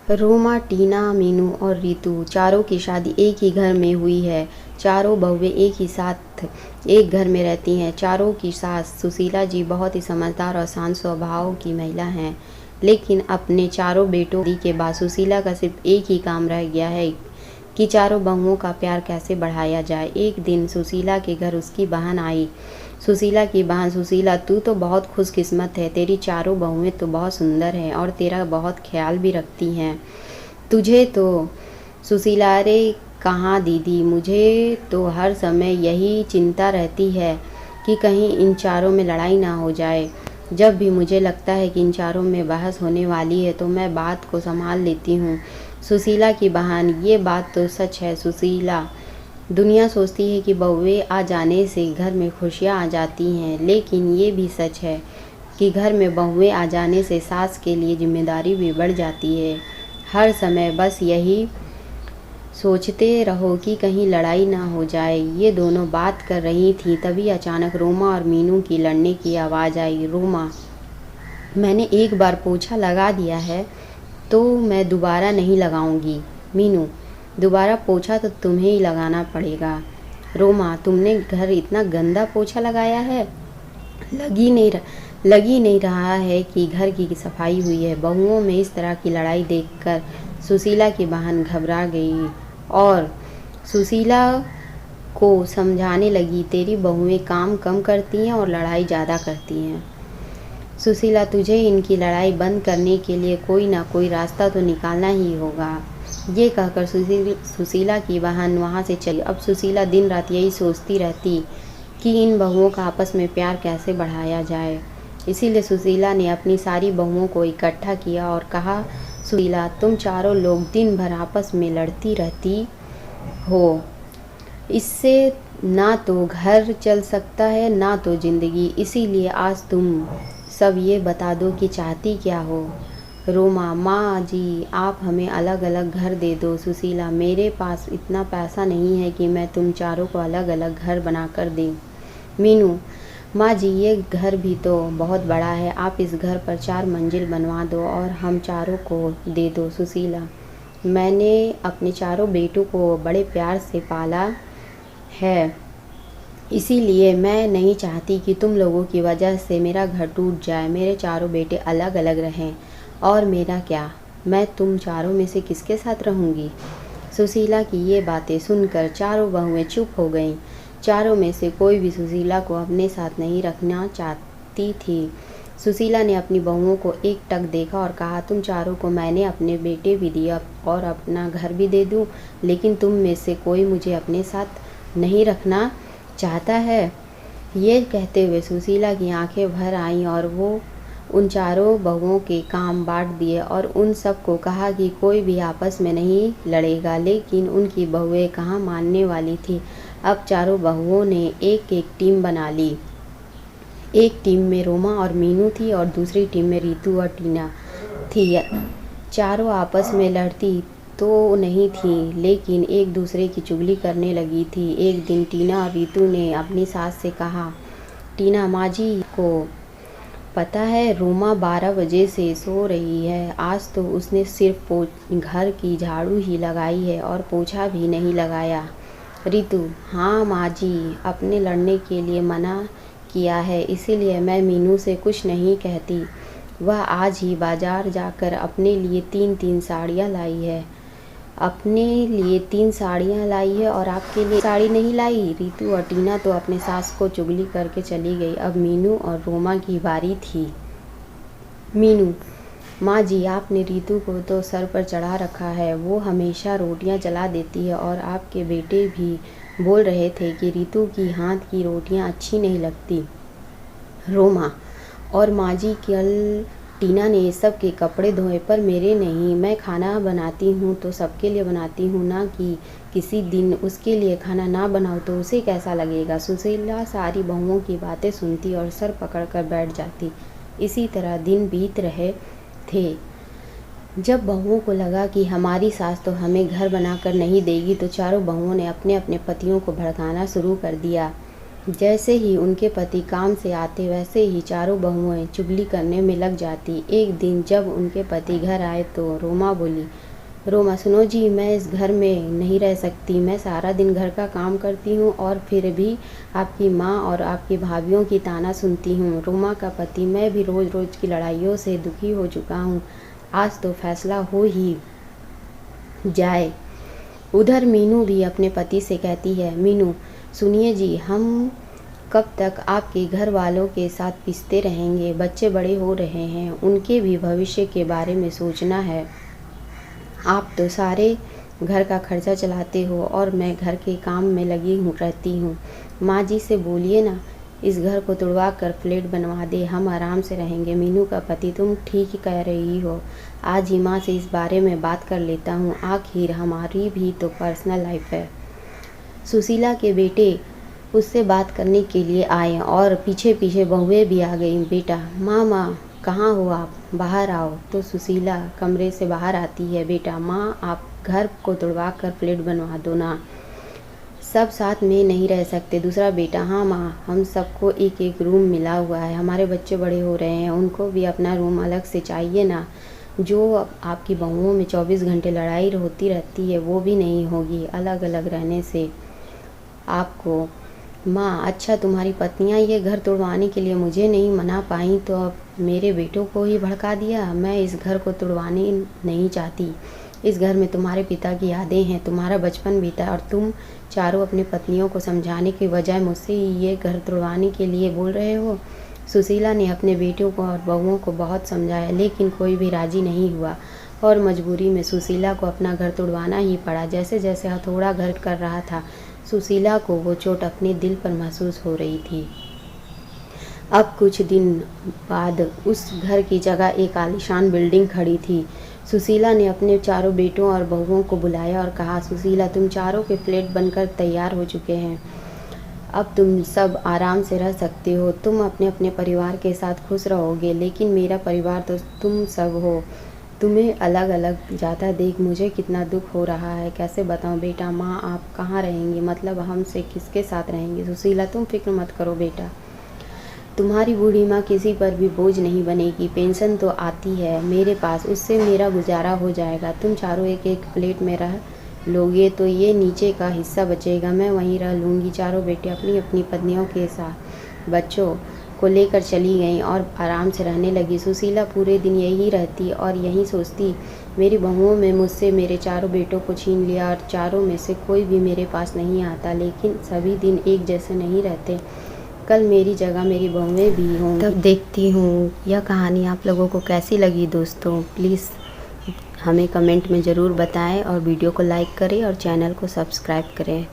रोमा, टीना, मीनू और रीतू चारों की शादी एक ही घर में हुई है। चारों बहुएं एक ही साथ एक घर में रहती हैं। चारों की सास सुशीला जी बहुत ही समझदार और शांत स्वभाव की महिला हैं। लेकिन अपने चारों बेटों के बाद सुशीला का सिर्फ एक ही काम रह गया है कि चारों बहुओं का प्यार कैसे बढ़ाया जाए। एक दिन सुशीला के घर उसकी बहन आई। सुशीला की बहन: सुशीला, तू तो बहुत खुशकिस्मत है। तेरी चारों बहुएं तो बहुत सुंदर हैं और तेरा बहुत ख्याल भी रखती हैं। तुझे तो सुशीला: अरे कहाँ दीदी, मुझे तो हर समय यही चिंता रहती है कि कहीं इन चारों में लड़ाई ना हो जाए। जब भी मुझे लगता है कि इन चारों में बहस होने वाली है तो मैं बात को संभाल लेती हूँ। सुशीला की बहन: ये बात तो सच है सुशीला। दुनिया सोचती है कि बहुएं आ जाने से घर में खुशियाँ आ जाती हैं, लेकिन ये भी सच है कि घर में बहुएं आ जाने से सास के लिए जिम्मेदारी भी बढ़ जाती है। हर समय बस यही सोचते रहो कि कहीं लड़ाई ना हो जाए। ये दोनों बात कर रही थी, तभी अचानक रोमा और मीनू की लड़ने की आवाज़ आई। रोमा: मैंने एक बार पोछा लगा दिया है तो मैं दोबारा नहीं लगाऊंगी। मीनू: दोबारा पोछा तो तुम्हें ही लगाना पड़ेगा। रोमा: तुमने घर इतना गंदा पोछा लगाया है, लगी नहीं रहा है कि घर की सफाई हुई है। बहुओं में इस तरह की लड़ाई देखकर सुशीला की बहन घबरा गई और सुशीला को समझाने लगी, तेरी बहुएं काम कम करती हैं और लड़ाई ज़्यादा करती हैं। सुशीला, तुझे इनकी लड़ाई बंद करने के लिए कोई ना कोई रास्ता तो निकालना ही होगा। ये कहकर सुशीला की बहन वहाँ से चली। अब सुशीला दिन रात यही सोचती रहती कि इन बहुओं का आपस में प्यार कैसे बढ़ाया जाए। इसीलिए सुशीला ने अपनी सारी बहुओं को इकट्ठा किया और कहा, सुशीला, तुम चारों लोग दिन भर आपस में लड़ती रहती हो। इससे ना तो घर चल सकता है ना तो ज़िंदगी। इसीलिए आज तुम सब ये बता दो कि चाहती क्या हो। रोमा: माँ जी, आप हमें अलग अलग घर दे दो। सुशीला: मेरे पास इतना पैसा नहीं है कि मैं तुम चारों को अलग अलग घर बना कर दें। मीनू: माँ जी, ये घर भी तो बहुत बड़ा है, आप इस घर पर 4 मंजिल बनवा दो और हम चारों को दे दो। सुशीला: मैंने अपने चारों बेटों को बड़े प्यार से पाला है, इसीलिए मैं नहीं चाहती कि तुम लोगों की वजह से मेरा घर टूट जाए। मेरे चारों बेटे अलग अलग रहें और मेरा क्या, मैं तुम चारों में से किसके साथ रहूँगी। सुशीला की ये बातें सुनकर चारों बहुएं चुप हो गईं। चारों में से कोई भी सुशीला को अपने साथ नहीं रखना चाहती थी। सुशीला ने अपनी बहुओं को एक टक देखा और कहा, तुम चारों को मैंने अपने बेटे भी दिया और अपना घर भी दे दूँ, लेकिन तुम में से कोई मुझे अपने साथ नहीं रखना चाहता है। ये कहते हुए सुशीला की आंखें भर आईं और वो उन चारों बहुओं के काम बांट दिए और उन सब को कहा कि कोई भी आपस में नहीं लड़ेगा। लेकिन उनकी बहुएं कहाँ मानने वाली थी। अब चारों बहुओं ने एक एक टीम बना ली। एक टीम में रोमा और मीनू थी और दूसरी टीम में रीतू और टीना थी। चारों आपस में लड़ती तो नहीं थी, लेकिन एक दूसरे की चुगली करने लगी थी। एक दिन टीना और रीतू ने अपनी सास से कहा, टीना, माँ जी को पता है रोमा 12 बजे से सो रही है। आज तो उसने सिर्फ घर की झाड़ू ही लगाई है और पोछा भी नहीं लगाया। रीतू: हाँ माँ जी, अपने लड़ने के लिए मना किया है, इसीलिए मैं मीनू से कुछ नहीं कहती। वह आज ही बाजार जाकर अपने लिए 3-3 साड़ियाँ लाई है। अपने लिए 3 साड़ियाँ लाई है और आपके लिए साड़ी नहीं लाई। रीतू और टीना तो अपने सास को चुगली करके चली गई। अब मीनू और रोमा की बारी थी। मीनू: माँ जी, आपने रीतू को तो सर पर चढ़ा रखा है, वो हमेशा रोटियां जला देती है और आपके बेटे भी बोल रहे थे कि रीतू की हाथ की रोटियां अच्छी नहीं लगती। रोमा: और माँ जी, कल टीना ने सब के कपड़े धोए पर मेरे नहीं। मैं खाना बनाती हूँ तो सबके लिए बनाती हूँ, ना कि किसी दिन उसके लिए खाना ना बनाओ तो उसे कैसा लगेगा। सुशीला सारी बहुओं की बातें सुनती और सर पकड़ कर बैठ जाती। इसी तरह दिन बीत रहे थे। जब बहुओं को लगा कि हमारी सास तो हमें घर बनाकर नहीं देगी, तो चारों बहुओं ने अपने अपने पतियों को भड़काना शुरू कर दिया। जैसे ही उनके पति काम से आते वैसे ही चारों बहुएं चुगली करने में लग जाती। एक दिन जब उनके पति घर आए तो रोमा बोली, रोमा सुनो जी, मैं इस घर में नहीं रह सकती। मैं सारा दिन घर का काम करती हूँ और फिर भी आपकी माँ और आपकी भाभीयों की ताना सुनती हूँ। रोमा का पति, मैं भी रोज़ रोज़ की लड़ाइयों से दुखी हो चुका हूँ, आज तो फैसला हो ही जाए। उधर मीनू भी अपने पति से कहती है, मीनू सुनिए जी, हम कब तक आपके घर वालों के साथ पिसते रहेंगे। बच्चे बड़े हो रहे हैं, उनके भी भविष्य के बारे में सोचना है। आप तो सारे घर का खर्चा चलाते हो और मैं घर के काम में लगी रहती हूँ। माँ जी से बोलिए ना, इस घर को तुड़वा कर फ्लैट बनवा दे, हम आराम से रहेंगे। मीनू का पति, तुम ठीक ही कह रही हो, आज ही माँ से इस बारे में बात कर लेता हूँ, आखिर हमारी भी तो पर्सनल लाइफ है। सुशीला के बेटे उससे बात करने के लिए आए और पीछे पीछे बहुएं भी आ गईं। बेटा, माँ कहाँ हो आप, बाहर आओ। तो सुशीला कमरे से बाहर आती है। बेटा, माँ आप घर को तुड़वा कर फ्लैट बनवा दो ना, सब साथ में नहीं रह सकते। दूसरा बेटा, हाँ माँ, हम सबको एक एक रूम मिला हुआ है, हमारे बच्चे बड़े हो रहे हैं, उनको भी अपना रूम अलग से चाहिए ना। जो आपकी बहुओं में 24 घंटे लड़ाई होती रहती है वो भी नहीं होगी अलग अलग रहने से आपको। माँ, अच्छा तुम्हारी पत्नियाँ ये घर तुड़वाने के लिए मुझे नहीं मना पाई तो अब मेरे बेटों को ही भड़का दिया। मैं इस घर को तुड़वाने नहीं चाहती। इस घर में तुम्हारे पिता की यादें हैं, तुम्हारा बचपन बीता और तुम चारों अपनी पत्नियों को समझाने के बजाय मुझसे ही ये घर तुड़वाने के लिए बोल रहे हो। सुशीला ने अपने बेटों को और बहुओं को बहुत समझाया लेकिन कोई भी राजी नहीं हुआ और मजबूरी में सुशीला को अपना घर तुड़वाना ही पड़ा। जैसे जैसे हथौड़ा घर कर रहा था, सुशीला को वो चोट अपने दिल पर महसूस हो रही थी। अब कुछ दिन बाद उस घर की जगह एक आलीशान बिल्डिंग खड़ी थी। सुशीला ने अपने चारों बेटों और बहुओं को बुलाया और कहा, सुशीला, तुम चारों के फ्लैट बनकर तैयार हो चुके हैं, अब तुम सब आराम से रह सकते हो। तुम अपने अपने परिवार के साथ खुश रहोगे, लेकिन मेरा परिवार तो तुम सब हो। तुम्हें अलग अलग जाता देख मुझे कितना दुख हो रहा है, कैसे बताऊं। बेटा, माँ आप कहाँ रहेंगे, मतलब हमसे किसके साथ रहेंगे। सुशीला, तुम फिक्र मत करो बेटा, तुम्हारी बूढ़ी माँ किसी पर भी बोझ नहीं बनेगी। पेंशन तो आती है मेरे पास, उससे मेरा गुजारा हो जाएगा। तुम चारों एक एक फ्लैट में रह लोगे तो ये नीचे का हिस्सा बचेगा, मैं वहीं रह लूँगी। चारों बेटे अपनी अपनी पत्नियों के साथ बच्चों को लेकर चली गईं और आराम से रहने लगी। सुशीला पूरे दिन यही रहती और यही सोचती, मेरी बहुओं में मुझसे मेरे चारों बेटों को छीन लिया और चारों में से कोई भी मेरे पास नहीं आता। लेकिन सभी दिन एक जैसे नहीं रहते, कल मेरी जगह मेरी बहुएं भी होंगी। तब देखती हूँ यह कहानी आप लोगों को कैसी लगी। दोस्तों प्लीज़ हमें कमेंट में ज़रूर बताएं और वीडियो को लाइक करें और चैनल को सब्सक्राइब करें।